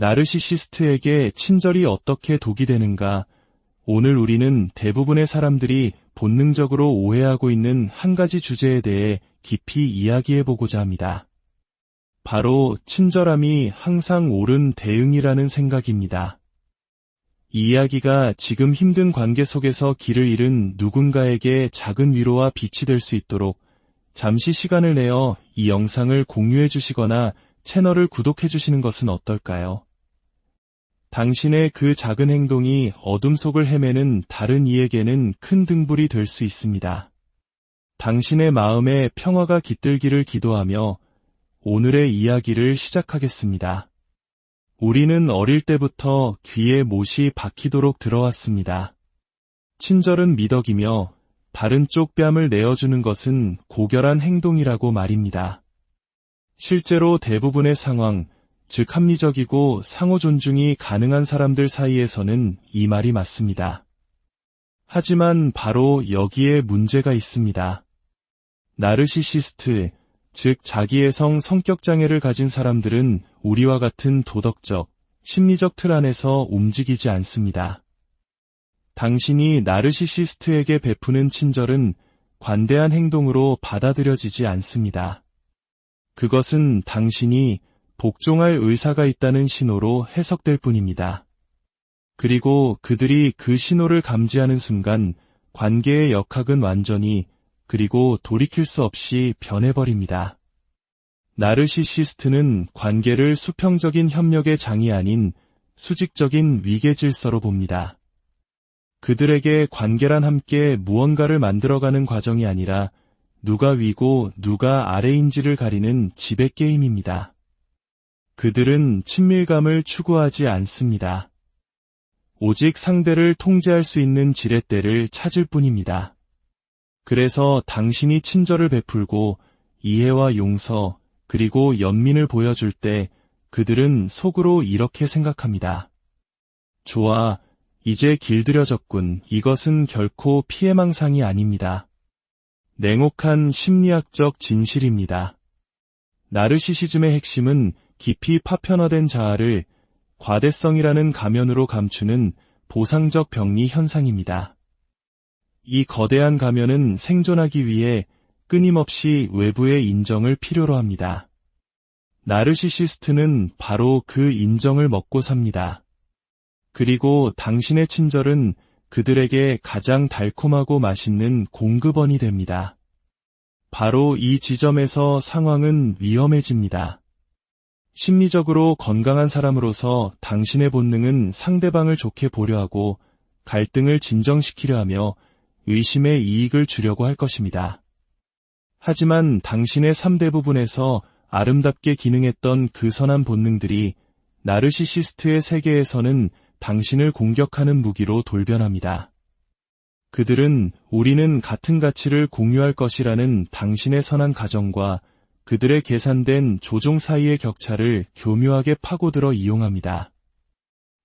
나르시시스트에게 친절이 어떻게 독이 되는가? 오늘 우리는 대부분의 사람들이 본능적으로 오해하고 있는 한 가지 주제에 대해 깊이 이야기해보고자 합니다. 바로 친절함이 항상 옳은 대응이라는 생각입니다. 이 이야기가 지금 힘든 관계 속에서 길을 잃은 누군가에게 작은 위로와 빛이 될 수 있도록 잠시 시간을 내어 이 영상을 공유해 주시거나 채널을 구독해 주시는 것은 어떨까요? 당신의 그 작은 행동이 어둠 속을 헤매는 다른 이에게는 큰 등불이 될 수 있습니다. 당신의 마음에 평화가 깃들기를 기도하며 오늘의 이야기를 시작하겠습니다. 우리는 어릴 때부터 귀에 못이 박히도록 들어왔습니다. 친절은 미덕이며 다른 쪽 뺨을 내어주는 것은 고결한 행동이라고 말입니다. 실제로 대부분의 상황, 즉 합리적이고 상호 존중이 가능한 사람들 사이에서는 이 말이 맞습니다. 하지만 바로 여기에 문제가 있습니다. 나르시시스트, 즉 자기애성 성격장애를 가진 사람들은 우리와 같은 도덕적, 심리적 틀 안에서 움직이지 않습니다. 당신이 나르시시스트에게 베푸는 친절은 관대한 행동으로 받아들여지지 않습니다. 그것은 당신이 복종할 의사가 있다는 신호로 해석될 뿐입니다. 그리고 그들이 그 신호를 감지하는 순간 관계의 역학은 완전히 그리고 돌이킬 수 없이 변해버립니다. 나르시시스트는 관계를 수평적인 협력의 장이 아닌 수직적인 위계 질서로 봅니다. 그들에게 관계란 함께 무언가를 만들어가는 과정이 아니라 누가 위고 누가 아래인지를 가리는 지배 게임입니다. 그들은 친밀감을 추구하지 않습니다. 오직 상대를 통제할 수 있는 지렛대를 찾을 뿐입니다. 그래서 당신이 친절을 베풀고 이해와 용서 그리고 연민을 보여줄 때 그들은 속으로 이렇게 생각합니다. 좋아, 이제 길들여졌군. 이것은 결코 피해망상이 아닙니다. 냉혹한 심리학적 진실입니다. 나르시시즘의 핵심은 깊이 파편화된 자아를 과대성이라는 가면으로 감추는 보상적 병리 현상입니다. 이 거대한 가면은 생존하기 위해 끊임없이 외부의 인정을 필요로 합니다. 나르시시스트는 바로 그 인정을 먹고 삽니다. 그리고 당신의 친절은 그들에게 가장 달콤하고 맛있는 공급원이 됩니다. 바로 이 지점에서 상황은 위험해집니다. 심리적으로 건강한 사람으로서 당신의 본능은 상대방을 좋게 보려 하고 갈등을 진정시키려 하며 의심의 이익을 주려고 할 것입니다. 하지만 당신의 3대 부분에서 아름답게 기능했던 그 선한 본능들이 나르시시스트의 세계에서는 당신을 공격하는 무기로 돌변합니다. 그들은 우리는 같은 가치를 공유할 것이라는 당신의 선한 가정과 그들의 계산된 조종 사이의 격차를 교묘하게 파고들어 이용합니다.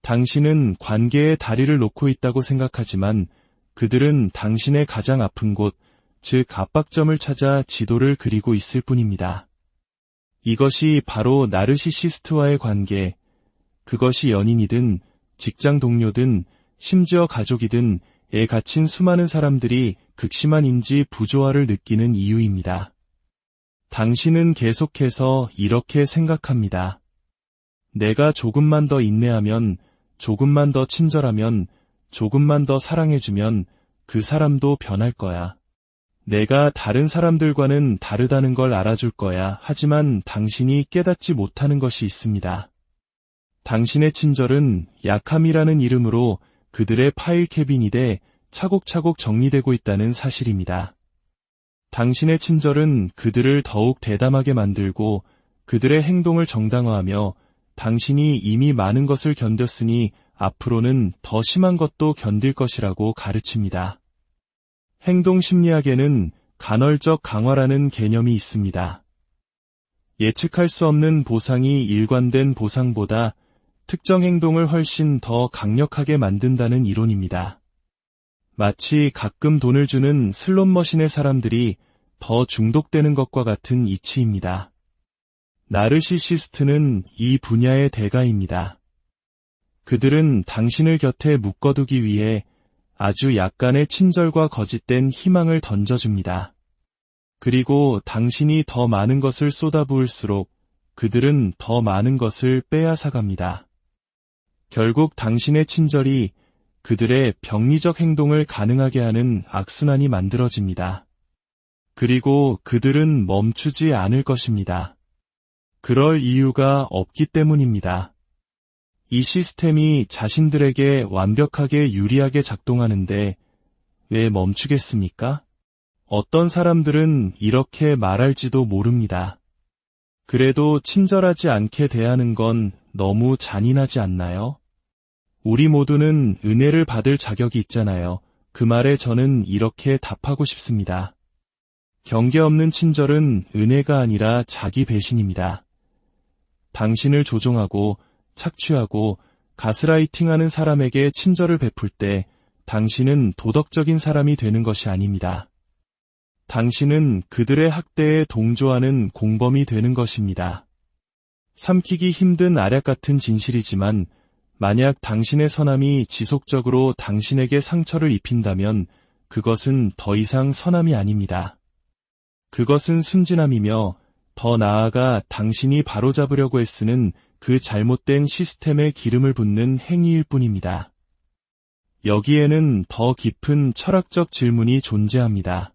당신은 관계에 다리를 놓고 있다고 생각하지만 그들은 당신의 가장 아픈 곳, 즉 압박점을 찾아 지도를 그리고 있을 뿐입니다. 이것이 바로 나르시시스트와의 관계, 그것이 연인이든 직장 동료든 심지어 가족이든 에 갇힌 수많은 사람들이 극심한 인지 부조화를 느끼는 이유입니다. 당신은 계속해서 이렇게 생각합니다. 내가 조금만 더 인내하면, 조금만 더 친절하면, 조금만 더 사랑해주면 그 사람도 변할 거야. 내가 다른 사람들과는 다르다는 걸 알아줄 거야. 하지만 당신이 깨닫지 못하는 것이 있습니다. 당신의 친절은 약함이라는 이름으로 그들의 파일 캐비닛에 차곡차곡 정리되고 있다는 사실입니다. 당신의 친절은 그들을 더욱 대담하게 만들고 그들의 행동을 정당화하며 당신이 이미 많은 것을 견뎠으니 앞으로는 더 심한 것도 견딜 것이라고 가르칩니다. 행동 심리학에는 간헐적 강화라는 개념이 있습니다. 예측할 수 없는 보상이 일관된 보상보다 특정 행동을 훨씬 더 강력하게 만든다는 이론입니다. 마치 가끔 돈을 주는 슬롯머신의 사람들이 더 중독되는 것과 같은 이치입니다. 나르시시스트는 이 분야의 대가입니다. 그들은 당신을 곁에 묶어두기 위해 아주 약간의 친절과 거짓된 희망을 던져줍니다. 그리고 당신이 더 많은 것을 쏟아부을수록 그들은 더 많은 것을 빼앗아갑니다. 결국 당신의 친절이 그들의 병리적 행동을 가능하게 하는 악순환이 만들어집니다. 그리고 그들은 멈추지 않을 것입니다. 그럴 이유가 없기 때문입니다. 이 시스템이 자신들에게 완벽하게 유리하게 작동하는데 왜 멈추겠습니까? 어떤 사람들은 이렇게 말할지도 모릅니다. 그래도 친절하지 않게 대하는 건 너무 잔인하지 않나요? 우리 모두는 은혜를 받을 자격이 있잖아요. 그 말에 저는 이렇게 답하고 싶습니다. 경계 없는 친절은 은혜가 아니라 자기 배신입니다. 당신을 조종하고 착취하고 가스라이팅하는 사람에게 친절을 베풀 때 당신은 도덕적인 사람이 되는 것이 아닙니다. 당신은 그들의 학대에 동조하는 공범이 되는 것입니다. 삼키기 힘든 알약 같은 진실이지만 만약 당신의 선함이 지속적으로 당신에게 상처를 입힌다면 그것은 더 이상 선함이 아닙니다. 그것은 순진함이며 더 나아가 당신이 바로잡으려고 애쓰는 그 잘못된 시스템에 기름을 붓는 행위일 뿐입니다. 여기에는 더 깊은 철학적 질문이 존재합니다.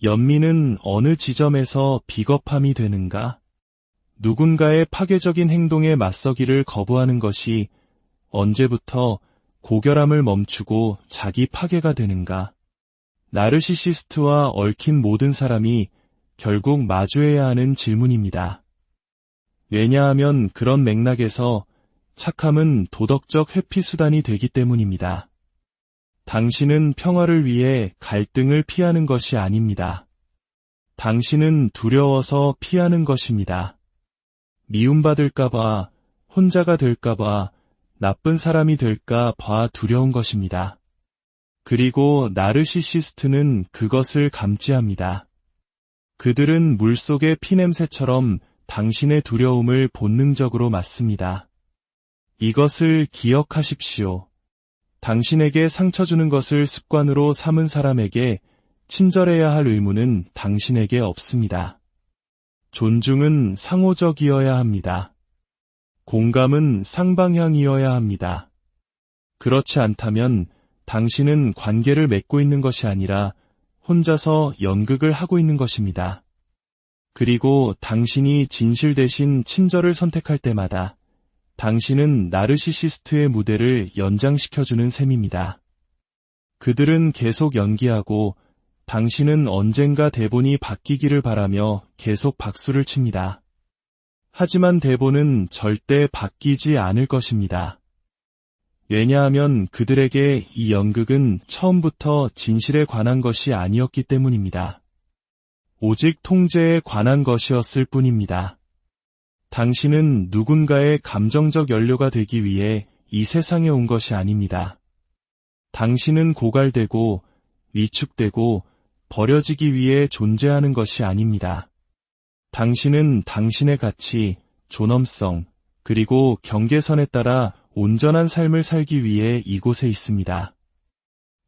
연민은 어느 지점에서 비겁함이 되는가? 누군가의 파괴적인 행동에 맞서기를 거부하는 것이 언제부터 고결함을 멈추고 자기 파괴가 되는가? 나르시시스트와 얽힌 모든 사람이 결국 마주해야 하는 질문입니다. 왜냐하면 그런 맥락에서 착함은 도덕적 회피수단이 되기 때문입니다. 당신은 평화를 위해 갈등을 피하는 것이 아닙니다. 당신은 두려워서 피하는 것입니다. 미움받을까봐, 혼자가 될까봐, 나쁜 사람이 될까봐 두려운 것입니다. 그리고 나르시시스트는 그것을 감지합니다. 그들은 물속의 피냄새처럼 당신의 두려움을 본능적으로 맡습니다. 이것을 기억하십시오. 당신에게 상처 주는 것을 습관으로 삼은 사람에게 친절해야 할 의무는 당신에게 없습니다. 존중은 상호적이어야 합니다. 공감은 쌍방향이어야 합니다. 그렇지 않다면 당신은 관계를 맺고 있는 것이 아니라 혼자서 연극을 하고 있는 것입니다. 그리고 당신이 진실 대신 친절을 선택할 때마다 당신은 나르시시스트의 무대를 연장시켜주는 셈입니다. 그들은 계속 연기하고 당신은 언젠가 대본이 바뀌기를 바라며 계속 박수를 칩니다. 하지만 대본은 절대 바뀌지 않을 것입니다. 왜냐하면 그들에게 이 연극은 처음부터 진실에 관한 것이 아니었기 때문입니다. 오직 통제에 관한 것이었을 뿐입니다. 당신은 누군가의 감정적 연료가 되기 위해 이 세상에 온 것이 아닙니다. 당신은 고갈되고 위축되고 버려지기 위해 존재하는 것이 아닙니다. 당신은 당신의 가치, 존엄성, 그리고 경계선에 따라 온전한 삶을 살기 위해 이곳에 있습니다.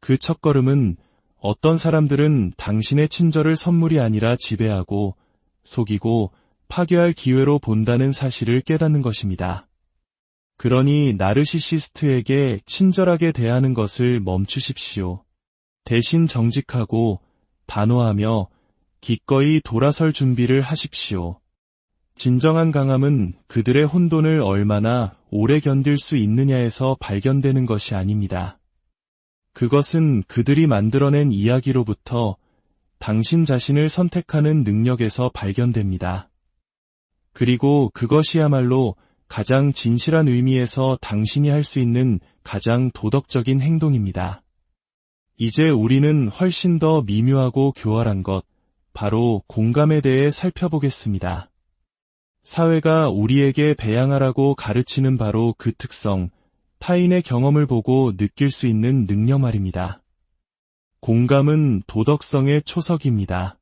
그 첫걸음은 어떤 사람들은 당신의 친절을 선물이 아니라 지배하고 속이고 파괴할 기회로 본다는 사실을 깨닫는 것입니다. 그러니 나르시시스트에게 친절하게 대하는 것을 멈추십시오. 대신 정직하고 단호하며 기꺼이 돌아설 준비를 하십시오. 진정한 강함은 그들의 혼돈을 얼마나 오래 견딜 수 있느냐에서 발견되는 것이 아닙니다. 그것은 그들이 만들어낸 이야기로부터 당신 자신을 선택하는 능력에서 발견됩니다. 그리고 그것이야말로 가장 진실한 의미에서 당신이 할 수 있는 가장 도덕적인 행동입니다. 이제 우리는 훨씬 더 미묘하고 교활한 것, 바로 공감에 대해 살펴보겠습니다. 사회가 우리에게 배양하라고 가르치는 바로 그 특성, 타인의 경험을 보고 느낄 수 있는 능력 말입니다. 공감은 도덕성의 초석입니다.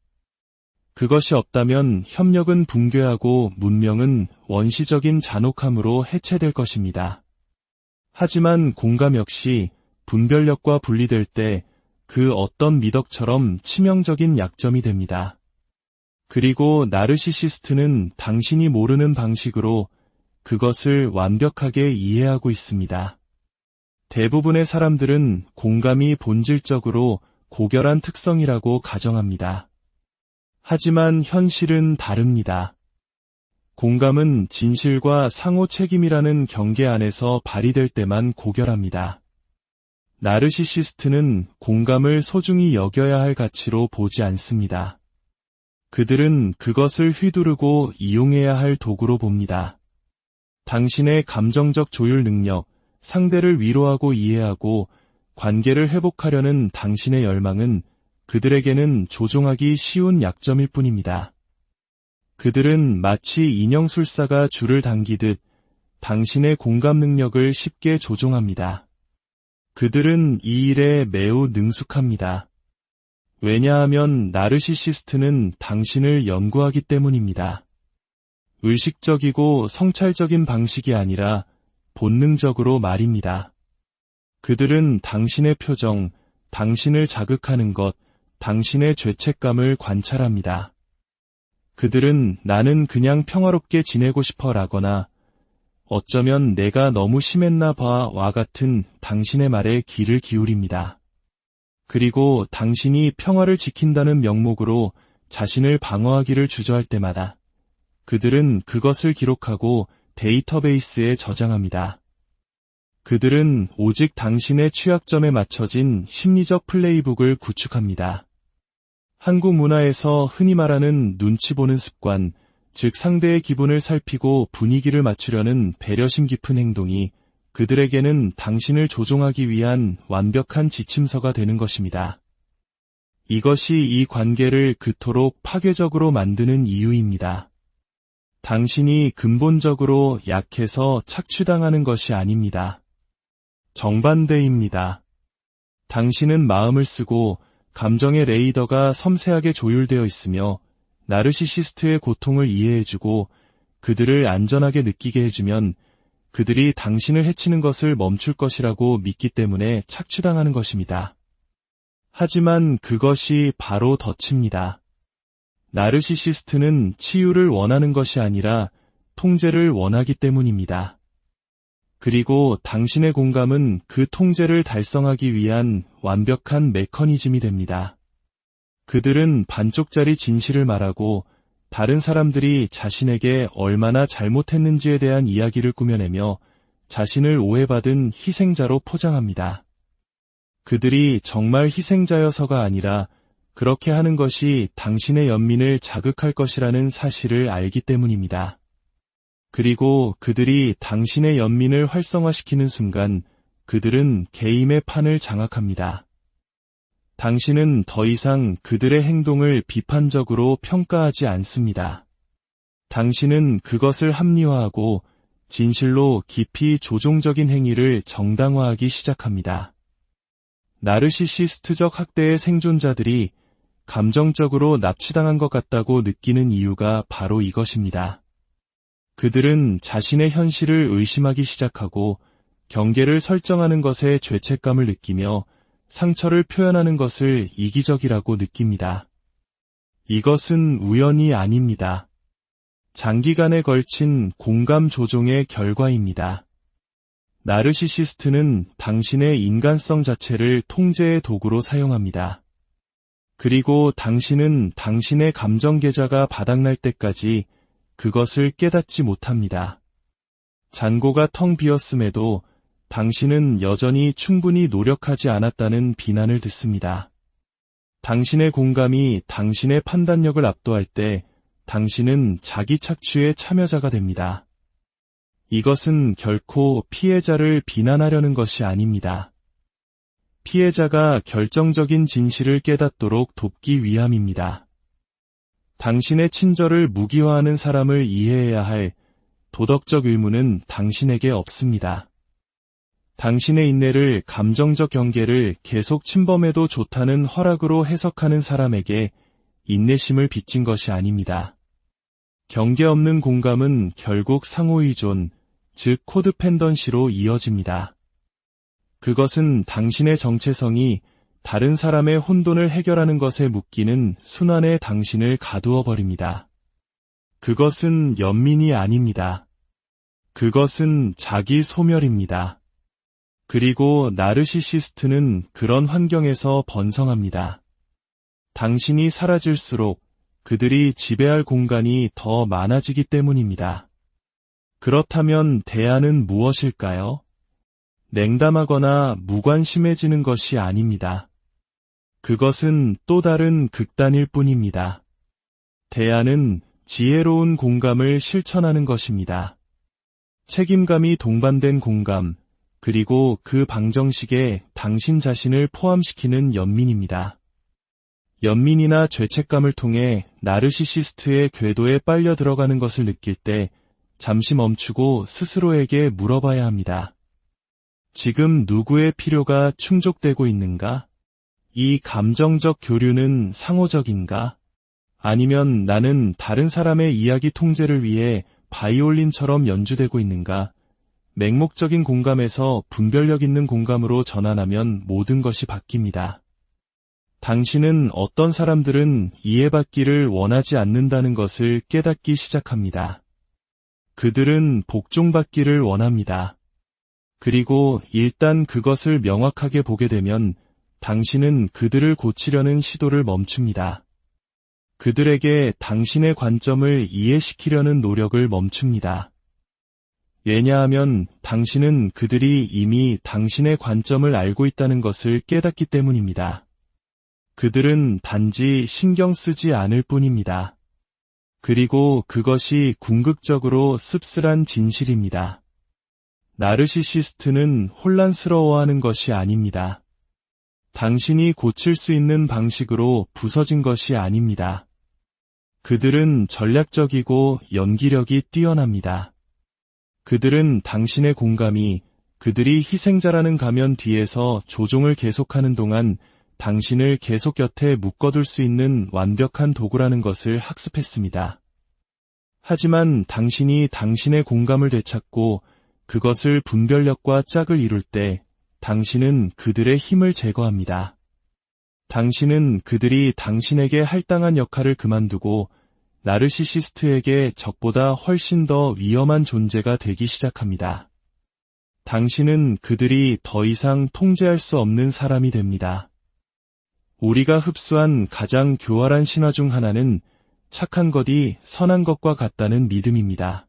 그것이 없다면 협력은 붕괴하고 문명은 원시적인 잔혹함으로 해체될 것입니다. 하지만 공감 역시 분별력과 분리될 때 그 어떤 미덕처럼 치명적인 약점이 됩니다. 그리고 나르시시스트는 당신이 모르는 방식으로 그것을 완벽하게 이해하고 있습니다. 대부분의 사람들은 공감이 본질적으로 고결한 특성이라고 가정합니다. 하지만 현실은 다릅니다. 공감은 진실과 상호 책임이라는 경계 안에서 발휘될 때만 고결합니다. 나르시시스트는 공감을 소중히 여겨야 할 가치로 보지 않습니다. 그들은 그것을 휘두르고 이용해야 할 도구로 봅니다. 당신의 감정적 조율 능력, 상대를 위로하고 이해하고 관계를 회복하려는 당신의 열망은 그들에게는 조종하기 쉬운 약점일 뿐입니다. 그들은 마치 인형술사가 줄을 당기듯 당신의 공감 능력을 쉽게 조종합니다. 그들은 이 일에 매우 능숙합니다. 왜냐하면 나르시시스트는 당신을 연구하기 때문입니다. 의식적이고 성찰적인 방식이 아니라 본능적으로 말입니다. 그들은 당신의 표정, 당신을 자극하는 것, 당신의 죄책감을 관찰합니다. 그들은 나는 그냥 평화롭게 지내고 싶어 라거나 어쩌면 내가 너무 심했나 봐와 같은 당신의 말에 귀를 기울입니다. 그리고 당신이 평화를 지킨다는 명목으로 자신을 방어하기를 주저할 때마다 그들은 그것을 기록하고 데이터베이스에 저장합니다. 그들은 오직 당신의 취약점에 맞춰진 심리적 플레이북을 구축합니다. 한국 문화에서 흔히 말하는 눈치 보는 습관, 즉 상대의 기분을 살피고 분위기를 맞추려는 배려심 깊은 행동이 그들에게는 당신을 조종하기 위한 완벽한 지침서가 되는 것입니다. 이것이 이 관계를 그토록 파괴적으로 만드는 이유입니다. 당신이 근본적으로 약해서 착취당하는 것이 아닙니다. 정반대입니다. 당신은 마음을 쓰고 감정의 레이더가 섬세하게 조율되어 있으며 나르시시스트의 고통을 이해해주고 그들을 안전하게 느끼게 해주면 그들이 당신을 해치는 것을 멈출 것이라고 믿기 때문에 착취당하는 것입니다. 하지만 그것이 바로 덫입니다. 나르시시스트는 치유를 원하는 것이 아니라 통제를 원하기 때문입니다. 그리고 당신의 공감은 그 통제를 달성하기 위한 완벽한 메커니즘이 됩니다. 그들은 반쪽짜리 진실을 말하고 다른 사람들이 자신에게 얼마나 잘못했는지에 대한 이야기를 꾸며내며 자신을 오해받은 희생자로 포장합니다. 그들이 정말 희생자여서가 아니라 그렇게 하는 것이 당신의 연민을 자극할 것이라는 사실을 알기 때문입니다. 그리고 그들이 당신의 연민을 활성화시키는 순간 그들은 게임의 판을 장악합니다. 당신은 더 이상 그들의 행동을 비판적으로 평가하지 않습니다. 당신은 그것을 합리화하고 진실로 깊이 조종적인 행위를 정당화하기 시작합니다. 나르시시스트적 학대의 생존자들이 감정적으로 납치당한 것 같다고 느끼는 이유가 바로 이것입니다. 그들은 자신의 현실을 의심하기 시작하고 경계를 설정하는 것에 죄책감을 느끼며 상처를 표현하는 것을 이기적이라고 느낍니다. 이것은 우연이 아닙니다. 장기간에 걸친 공감 조종의 결과입니다. 나르시시스트는 당신의 인간성 자체를 통제의 도구로 사용합니다. 그리고 당신은 당신의 감정 계좌가 바닥날 때까지 그것을 깨닫지 못합니다. 잔고가 텅 비었음에도 당신은 여전히 충분히 노력하지 않았다는 비난을 듣습니다. 당신의 공감이 당신의 판단력을 압도할 때 당신은 자기 착취의 참여자가 됩니다. 이것은 결코 피해자를 비난하려는 것이 아닙니다. 피해자가 결정적인 진실을 깨닫도록 돕기 위함입니다. 당신의 친절을 무기화하는 사람을 이해해야 할 도덕적 의무는 당신에게 없습니다. 당신의 인내를 감정적 경계를 계속 침범해도 좋다는 허락으로 해석하는 사람에게 인내심을 빚진 것이 아닙니다. 경계 없는 공감은 결국 상호의존, 즉 코드펜던시로 이어집니다. 그것은 당신의 정체성이 다른 사람의 혼돈을 해결하는 것에 묶이는 순환에 당신을 가두어 버립니다. 그것은 연민이 아닙니다. 그것은 자기 소멸입니다. 그리고 나르시시스트는 그런 환경에서 번성합니다. 당신이 사라질수록 그들이 지배할 공간이 더 많아지기 때문입니다. 그렇다면 대안은 무엇일까요? 냉담하거나 무관심해지는 것이 아닙니다. 그것은 또 다른 극단일 뿐입니다. 대안은 지혜로운 공감을 실천하는 것입니다. 책임감이 동반된 공감, 그리고 그 방정식에 당신 자신을 포함시키는 연민입니다. 연민이나 죄책감을 통해 나르시시스트의 궤도에 빨려 들어가는 것을 느낄 때 잠시 멈추고 스스로에게 물어봐야 합니다. 지금 누구의 필요가 충족되고 있는가? 이 감정적 교류는 상호적인가? 아니면 나는 다른 사람의 이야기 통제를 위해 바이올린처럼 연주되고 있는가? 맹목적인 공감에서 분별력 있는 공감으로 전환하면 모든 것이 바뀝니다. 당신은 어떤 사람들은 이해받기를 원하지 않는다는 것을 깨닫기 시작합니다. 그들은 복종받기를 원합니다. 그리고 일단 그것을 명확하게 보게 되면 당신은 그들을 고치려는 시도를 멈춥니다. 그들에게 당신의 관점을 이해시키려는 노력을 멈춥니다. 왜냐하면 당신은 그들이 이미 당신의 관점을 알고 있다는 것을 깨닫기 때문입니다. 그들은 단지 신경 쓰지 않을 뿐입니다. 그리고 그것이 궁극적으로 씁쓸한 진실입니다. 나르시시스트는 혼란스러워하는 것이 아닙니다. 당신이 고칠 수 있는 방식으로 부서진 것이 아닙니다. 그들은 전략적이고 연기력이 뛰어납니다. 그들은 당신의 공감이 그들이 희생자라는 가면 뒤에서 조종을 계속하는 동안 당신을 계속 곁에 묶어둘 수 있는 완벽한 도구라는 것을 학습했습니다. 하지만 당신이 당신의 공감을 되찾고 그것을 분별력과 짝을 이룰 때 당신은 그들의 힘을 제거합니다. 당신은 그들이 당신에게 할당한 역할을 그만두고 나르시시스트에게 적보다 훨씬 더 위험한 존재가 되기 시작합니다. 당신은 그들이 더 이상 통제할 수 없는 사람이 됩니다. 우리가 흡수한 가장 교활한 신화 중 하나는 착한 것이 선한 것과 같다는 믿음입니다.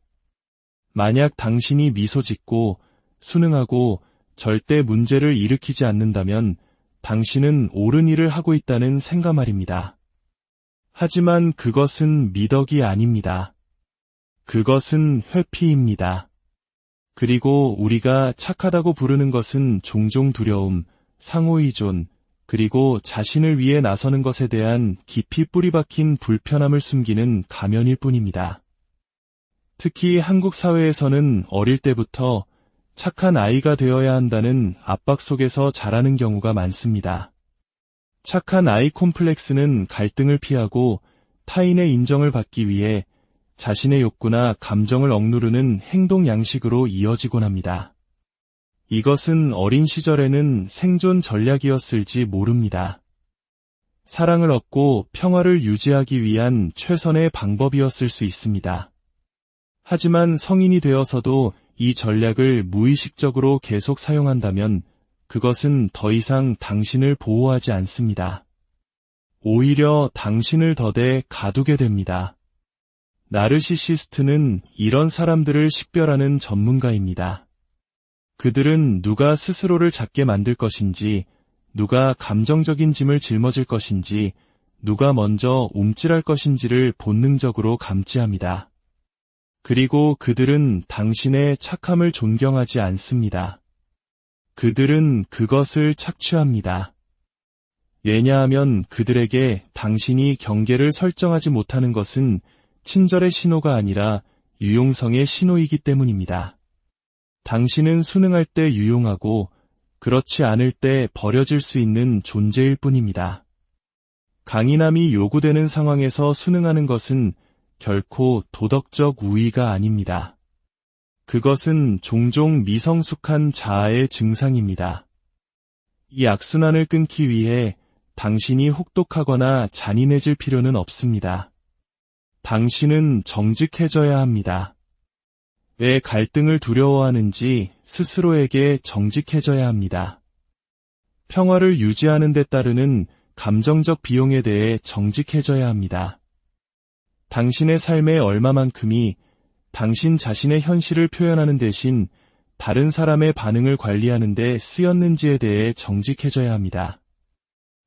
만약 당신이 미소 짓고 순응하고 절대 문제를 일으키지 않는다면 당신은 옳은 일을 하고 있다는 생각말입니다. 하지만 그것은 미덕이 아닙니다. 그것은 회피입니다. 그리고 우리가 착하다고 부르는 것은 종종 두려움, 상호의존, 그리고 자신을 위해 나서는 것에 대한 깊이 뿌리박힌 불편함을 숨기는 가면일 뿐입니다. 특히 한국 사회에서는 어릴 때부터 착한 아이가 되어야 한다는 압박 속에서 자라는 경우가 많습니다. 착한 아이 콤플렉스는 갈등을 피하고 타인의 인정을 받기 위해 자신의 욕구나 감정을 억누르는 행동 양식으로 이어지곤 합니다. 이것은 어린 시절에는 생존 전략이었을지 모릅니다. 사랑을 얻고 평화를 유지하기 위한 최선의 방법이었을 수 있습니다. 하지만 성인이 되어서도 이 전략을 무의식적으로 계속 사용한다면 그것은 더 이상 당신을 보호하지 않습니다. 오히려 당신을 더대 가두게 됩니다. 나르시시스트는 이런 사람들을 식별하는 전문가입니다. 그들은 누가 스스로를 작게 만들 것인지, 누가 감정적인 짐을 짊어질 것인지, 누가 먼저 움찔할 것인지를 본능적으로 감지합니다. 그리고 그들은 당신의 착함을 존경하지 않습니다. 그들은 그것을 착취합니다. 왜냐하면 그들에게 당신이 경계를 설정하지 못하는 것은 친절의 신호가 아니라 유용성의 신호이기 때문입니다. 당신은 순응할 때 유용하고 그렇지 않을 때 버려질 수 있는 존재일 뿐입니다. 강인함이 요구되는 상황에서 순응하는 것은 결코 도덕적 우위가 아닙니다. 그것은 종종 미성숙한 자아의 증상입니다. 이 악순환을 끊기 위해 당신이 혹독하거나 잔인해질 필요는 없습니다. 당신은 정직해져야 합니다. 왜 갈등을 두려워하는지 스스로에게 정직해져야 합니다. 평화를 유지하는 데 따르는 감정적 비용에 대해 정직해져야 합니다. 당신의 삶의 얼마만큼이 당신 자신의 현실을 표현하는 대신 다른 사람의 반응을 관리하는 데 쓰였는지에 대해 정직해져야 합니다.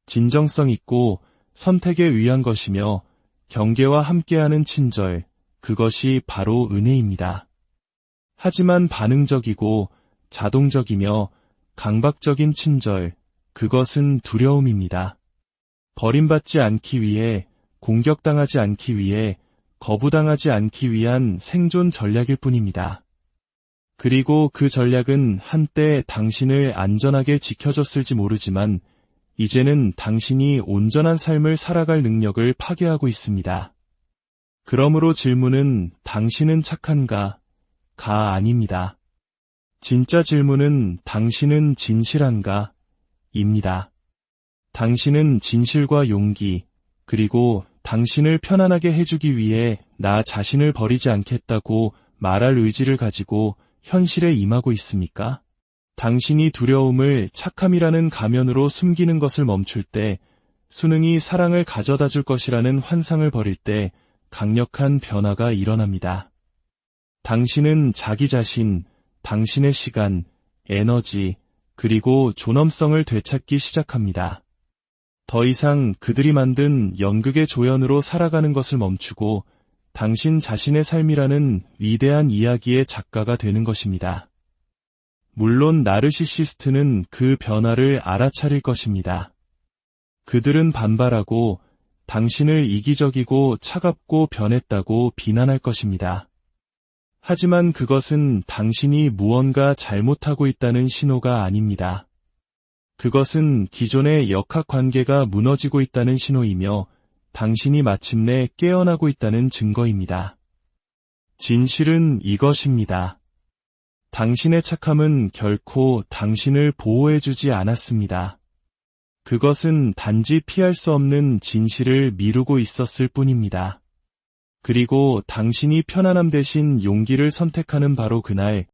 진정성 있고 선택에 의한 것이며 경계와 함께하는 친절, 그것이 바로 은혜입니다. 하지만 반응적이고 자동적이며 강박적인 친절, 그것은 두려움입니다. 버림받지 않기 위해, 공격당하지 않기 위해, 거부당하지 않기 위한 생존 전략일 뿐입니다. 그리고 그 전략은 한때 당신을 안전하게 지켜줬을지 모르지만 이제는 당신이 온전한 삶을 살아갈 능력을 파괴하고 있습니다. 그러므로 질문은 당신은 착한가? 가 아닙니다. 진짜 질문은 당신은 진실한가? 입니다. 당신은 진실과 용기, 그리고 당신을 편안하게 해주기 위해 나 자신을 버리지 않겠다고 말할 의지를 가지고 현실에 임하고 있습니까? 당신이 두려움을 착함이라는 가면으로 숨기는 것을 멈출 때, 수능이 사랑을 가져다 줄 것이라는 환상을 버릴 때 강력한 변화가 일어납니다. 당신은 자기 자신, 당신의 시간, 에너지, 그리고 존엄성을 되찾기 시작합니다. 더 이상 그들이 만든 연극의 조연으로 살아가는 것을 멈추고 당신 자신의 삶이라는 위대한 이야기의 작가가 되는 것입니다. 물론 나르시시스트는 그 변화를 알아차릴 것입니다. 그들은 반발하고 당신을 이기적이고 차갑고 변했다고 비난할 것입니다. 하지만 그것은 당신이 무언가 잘못하고 있다는 신호가 아닙니다. 그것은 기존의 역학관계가 무너지고 있다는 신호이며 당신이 마침내 깨어나고 있다는 증거입니다. 진실은 이것입니다. 당신의 착함은 결코 당신을 보호해주지 않았습니다. 그것은 단지 피할 수 없는 진실을 미루고 있었을 뿐입니다. 그리고 당신이 편안함 대신 용기를 선택하는 바로 그날